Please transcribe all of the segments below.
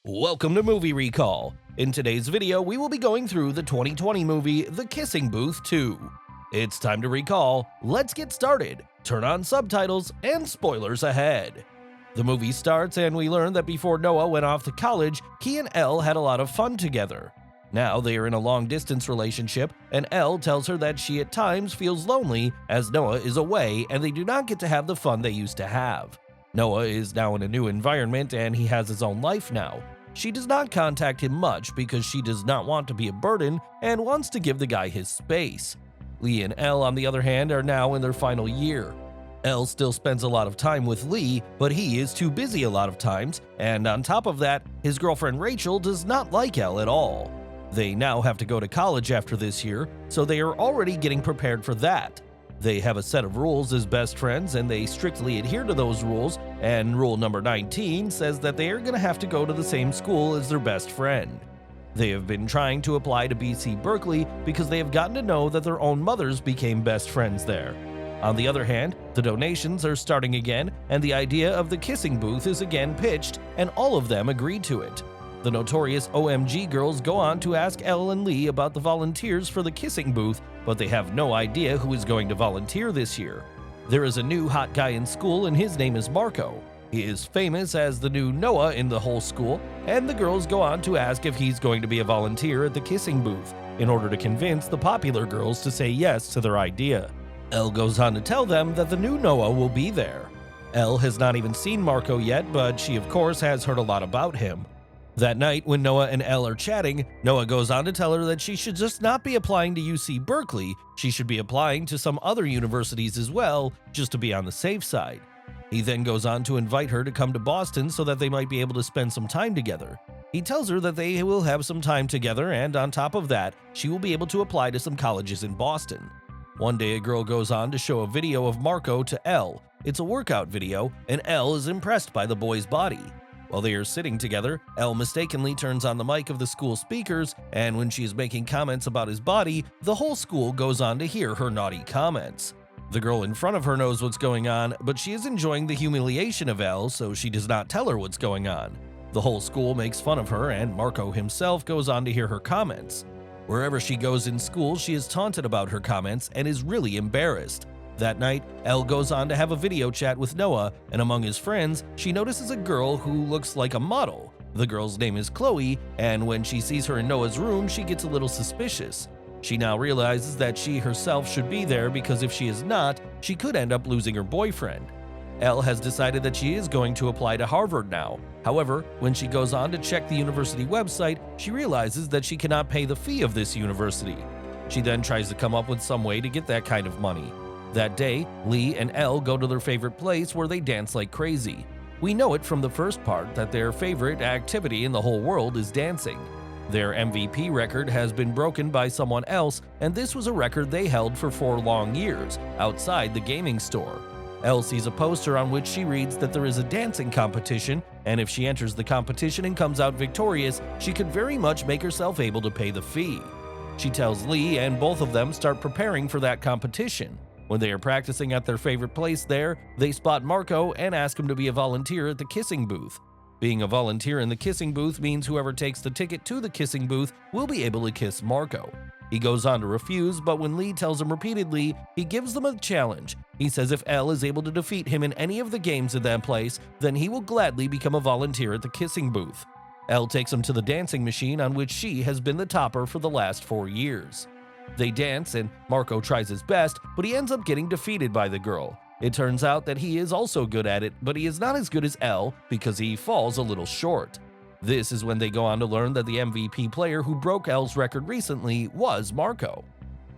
Welcome to Movie Recall. In today's video, we will be going through the 2020 movie The Kissing Booth 2. It's time to recall, let's get started, turn on subtitles, and spoilers ahead. The movie starts and we learn that before Noah went off to college, he and Elle had a lot of fun together. Now they are in a long-distance relationship, and Elle tells her that she at times feels lonely as Noah is away and they do not get to have the fun they used to have. Noah is now in a new environment and he has his own life now. She does not contact him much because she does not want to be a burden and wants to give the guy his space. Lee and Elle, on the other hand, are now in their final year. Elle still spends a lot of time with Lee, but he is too busy a lot of times, and on top of that, his girlfriend Rachel does not like Elle at all. They now have to go to college after this year, so they are already getting prepared for that. They have a set of rules as best friends and they strictly adhere to those rules, and rule number 19 says that they are going to have to go to the same school as their best friend. They have been trying to apply to BC Berkeley because they have gotten to know that their own mothers became best friends there. On the other hand, the donations are starting again and the idea of the kissing booth is again pitched and all of them agreed to it. The notorious OMG girls go on to ask Elle and Lee about the volunteers for the kissing booth, but they have no idea who is going to volunteer this year. There is a new hot guy in school and his name is Marco. He is famous as the new Noah in the whole school, and the girls go on to ask if he's going to be a volunteer at the kissing booth in order to convince the popular girls to say yes to their idea. Elle goes on to tell them that the new Noah will be there. Elle has not even seen Marco yet, but she of course has heard a lot about him. That night, when Noah and Elle are chatting, Noah goes on to tell her that she should just not be applying to UC Berkeley, she should be applying to some other universities as well, just to be on the safe side. He then goes on to invite her to come to Boston so that they might be able to spend some time together. He tells her that they will have some time together, and on top of that, she will be able to apply to some colleges in Boston. One day, a girl goes on to show a video of Marco to Elle. It's a workout video, and Elle is impressed by the boy's body. While they are sitting together, Elle mistakenly turns on the mic of the school speakers, and when she is making comments about his body, the whole school goes on to hear her naughty comments. The girl in front of her knows what's going on, but she is enjoying the humiliation of Elle, so she does not tell her what's going on. The whole school makes fun of her, and Marco himself goes on to hear her comments. Wherever she goes in school, she is taunted about her comments and is really embarrassed. That night, Elle goes on to have a video chat with Noah, and among his friends, she notices a girl who looks like a model. The girl's name is Chloe, and when she sees her in Noah's room, she gets a little suspicious. She now realizes that she herself should be there because if she is not, she could end up losing her boyfriend. Elle has decided that she is going to apply to Harvard now. However, when she goes on to check the university website, she realizes that she cannot pay the fee of this university. She then tries to come up with some way to get that kind of money. That day, Lee and Elle go to their favorite place where they dance like crazy. We know it from the first part that their favorite activity in the whole world is dancing. Their MVP record has been broken by someone else, and this was a record they held for 4 long years, outside the gaming store. Elle sees a poster on which she reads that there is a dancing competition, and if she enters the competition and comes out victorious, she could very much make herself able to pay the fee. She tells Lee, and both of them start preparing for that competition. When they are practicing at their favorite place there, they spot Marco and ask him to be a volunteer at the kissing booth. Being a volunteer in the kissing booth means whoever takes the ticket to the kissing booth will be able to kiss Marco. He goes on to refuse, but when Lee tells him repeatedly, he gives them a challenge. He says if Elle is able to defeat him in any of the games in that place, then he will gladly become a volunteer at the kissing booth. Elle takes him to the dancing machine on which she has been the topper for the last 4 years. They dance and Marco tries his best, but he ends up getting defeated by the girl. It turns out that he is also good at it, but he is not as good as Elle because he falls a little short. This is when they go on to learn that the MVP player who broke Elle's record recently was Marco.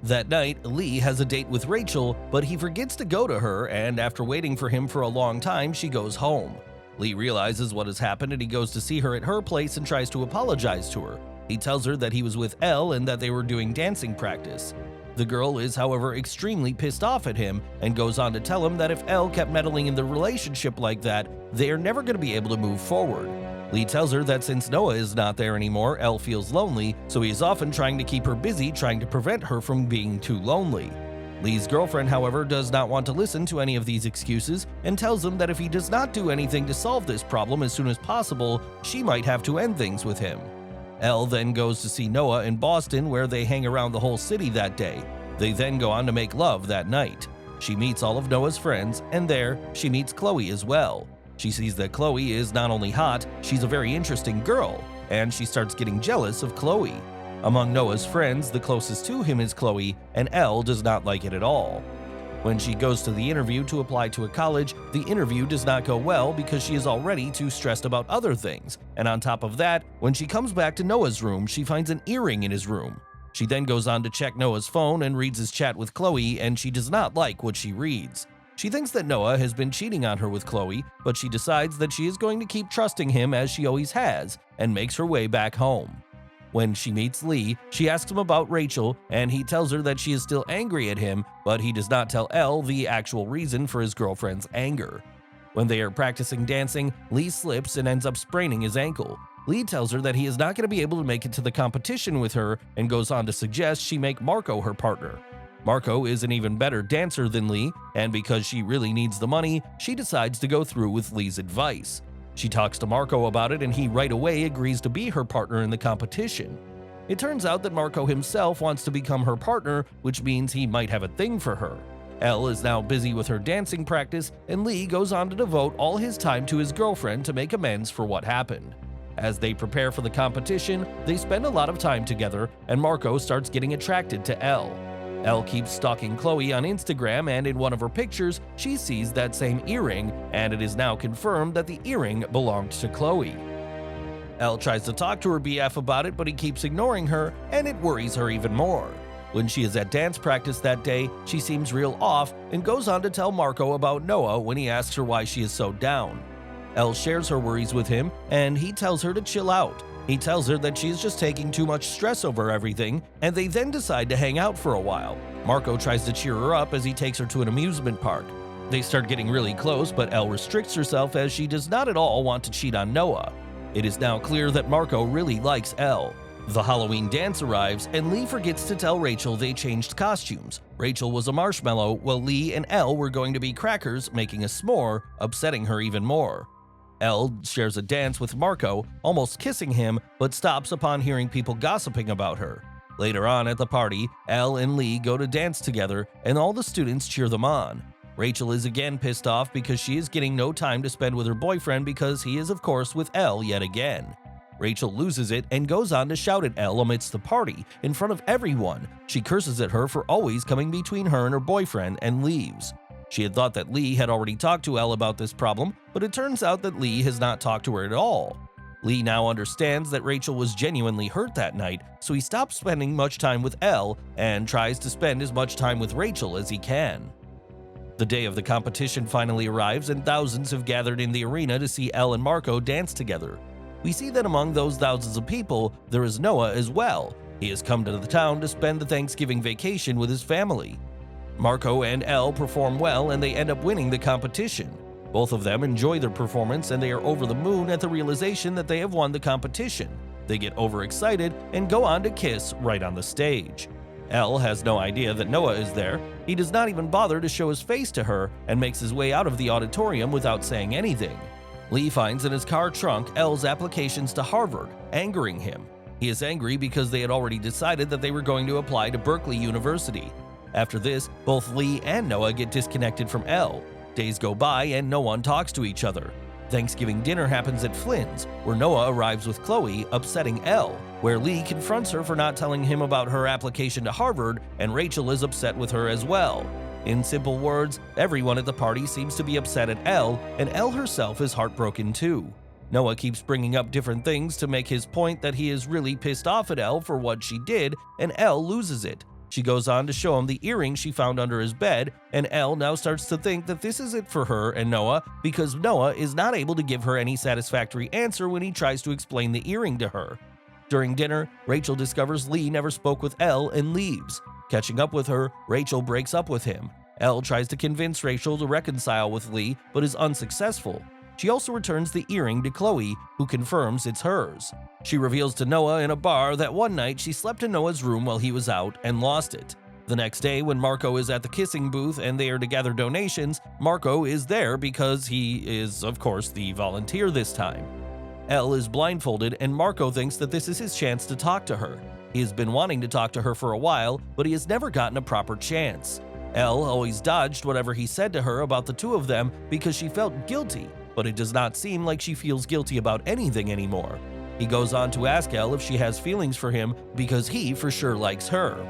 That night, Lee has a date with Rachel, but he forgets to go to her, and after waiting for him for a long time, she goes home. Lee realizes what has happened and he goes to see her at her place and tries to apologize to her. He tells her that he was with Elle and that they were doing dancing practice. The girl is, however, extremely pissed off at him and goes on to tell him that if Elle kept meddling in the relationship like that, they are never going to be able to move forward. Lee tells her that since Noah is not there anymore, Elle feels lonely, so he is often trying to keep her busy trying to prevent her from being too lonely. Lee's girlfriend, however, does not want to listen to any of these excuses and tells him that if he does not do anything to solve this problem as soon as possible, she might have to end things with him. Elle then goes to see Noah in Boston, where they hang around the whole city that day. They then go on to make love that night. She meets all of Noah's friends, and there, she meets Chloe as well. She sees that Chloe is not only hot, she's a very interesting girl, and she starts getting jealous of Chloe. Among Noah's friends, the closest to him is Chloe, and Elle does not like it at all. When she goes to the interview to apply to a college, the interview does not go well because she is already too stressed about other things, and on top of that, when she comes back to Noah's room, she finds an earring in his room. She then goes on to check Noah's phone and reads his chat with Chloe, and she does not like what she reads. She thinks that Noah has been cheating on her with Chloe, but she decides that she is going to keep trusting him as she always has, and makes her way back home. When she meets Lee, she asks him about Rachel, and he tells her that she is still angry at him, but he does not tell Elle the actual reason for his girlfriend's anger. When they are practicing dancing, Lee slips and ends up spraining his ankle. Lee tells her that he is not going to be able to make it to the competition with her and goes on to suggest she make Marco her partner. Marco is an even better dancer than Lee, and because she really needs the money, she decides to go through with Lee's advice. She talks to Marco about it, and he right away agrees to be her partner in the competition. It turns out that Marco himself wants to become her partner, which means he might have a thing for her. Elle is now busy with her dancing practice, and Lee goes on to devote all his time to his girlfriend to make amends for what happened. As they prepare for the competition, they spend a lot of time together, and Marco starts getting attracted to Elle. Elle keeps stalking Chloe on Instagram, and in one of her pictures, she sees that same earring, and it is now confirmed that the earring belonged to Chloe. Elle tries to talk to her BF about it, but he keeps ignoring her, and it worries her even more. When she is at dance practice that day, she seems real off and goes on to tell Marco about Noah when he asks her why she is so down. Elle shares her worries with him, and he tells her to chill out. He tells her that she's just taking too much stress over everything, and they then decide to hang out for a while. Marco tries to cheer her up as he takes her to an amusement park. They start getting really close, but Elle restricts herself as she does not at all want to cheat on Noah. It is now clear that Marco really likes Elle. The Halloween dance arrives, and Lee forgets to tell Rachel they changed costumes. Rachel was a marshmallow, while Lee and Elle were going to be crackers making a s'more, upsetting her even more. Elle shares a dance with Marco, almost kissing him, but stops upon hearing people gossiping about her. Later on at the party, Elle and Lee go to dance together, and all the students cheer them on. Rachel is again pissed off because she is getting no time to spend with her boyfriend because he is of course with Elle yet again. Rachel loses it and goes on to shout at Elle amidst the party, in front of everyone. She curses at her for always coming between her and her boyfriend and leaves. She had thought that Lee had already talked to Elle about this problem, but it turns out that Lee has not talked to her at all. Lee now understands that Rachel was genuinely hurt that night, so he stops spending much time with Elle and tries to spend as much time with Rachel as he can. The day of the competition finally arrives, and thousands have gathered in the arena to see Elle and Marco dance together. We see that among those thousands of people, there is Noah as well. He has come to the town to spend the Thanksgiving vacation with his family. Marco and Elle perform well, and they end up winning the competition. Both of them enjoy their performance, and they are over the moon at the realization that they have won the competition. They get overexcited and go on to kiss right on the stage. Elle has no idea that Noah is there. He does not even bother to show his face to her and makes his way out of the auditorium without saying anything. Lee finds in his car trunk Elle's applications to Harvard, angering him. He is angry because they had already decided that they were going to apply to Berkeley University. After this, both Lee and Noah get disconnected from Elle. Days go by and no one talks to each other. Thanksgiving dinner happens at Flynn's, where Noah arrives with Chloe, upsetting Elle, where Lee confronts her for not telling him about her application to Harvard, and Rachel is upset with her as well. In simple words, everyone at the party seems to be upset at Elle, and Elle herself is heartbroken too. Noah keeps bringing up different things to make his point that he is really pissed off at Elle for what she did, and Elle loses it. She goes on to show him the earring she found under his bed, and Elle now starts to think that this is it for her and Noah because Noah is not able to give her any satisfactory answer when he tries to explain the earring to her. During dinner, Rachel discovers Lee never spoke with Elle and leaves. Catching up with her, Rachel breaks up with him. Elle tries to convince Rachel to reconcile with Lee, but is unsuccessful. She also returns the earring to Chloe, who confirms it's hers. She reveals to Noah in a bar that one night she slept in Noah's room while he was out and lost it. The next day, when Marco is at the kissing booth and they are to gather donations, Marco is there because he is, of course, the volunteer this time. Elle is blindfolded and Marco thinks that this is his chance to talk to her. He has been wanting to talk to her for a while, but he has never gotten a proper chance. Elle always dodged whatever he said to her about the two of them because she felt guilty, but it does not seem like she feels guilty about anything anymore. He goes on to ask Elle if she has feelings for him because he for sure likes her.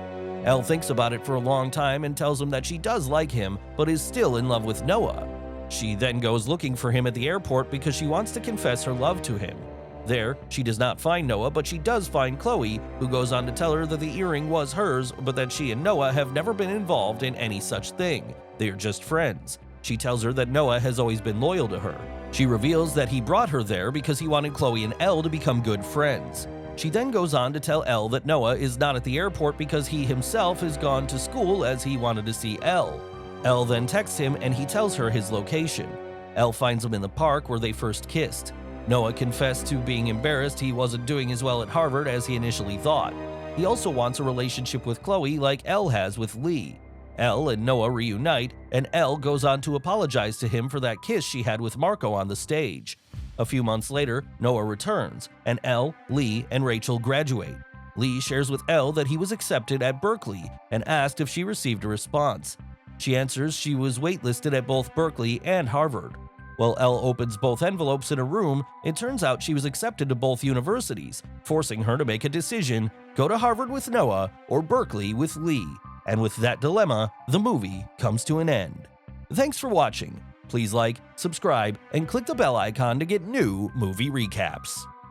Elle thinks about it for a long time and tells him that she does like him, but is still in love with Noah. She then goes looking for him at the airport because she wants to confess her love to him. There, she does not find Noah, but she does find Chloe, who goes on to tell her that the earring was hers, but that she and Noah have never been involved in any such thing. They are just friends. She tells her that Noah has always been loyal to her. She reveals that he brought her there because he wanted Chloe and Elle to become good friends. She then goes on to tell Elle that Noah is not at the airport because he himself has gone to school as he wanted to see Elle. Elle then texts him and he tells her his location. Elle finds him in the park where they first kissed. Noah confessed to being embarrassed he wasn't doing as well at Harvard as he initially thought. He also wants a relationship with Chloe like Elle has with Lee. Elle and Noah reunite, and Elle goes on to apologize to him for that kiss she had with Marco on the stage. A few months later, Noah returns, and Elle, Lee, and Rachel graduate. Lee shares with Elle that he was accepted at Berkeley and asked if she received a response. She answers she was waitlisted at both Berkeley and Harvard. While Elle opens both envelopes in a room, it turns out she was accepted to both universities, forcing her to make a decision: go to Harvard with Noah or Berkeley with Lee. And with that dilemma, the movie comes to an end. Thanks for watching. Please like, subscribe, and click the bell icon to get new movie recaps.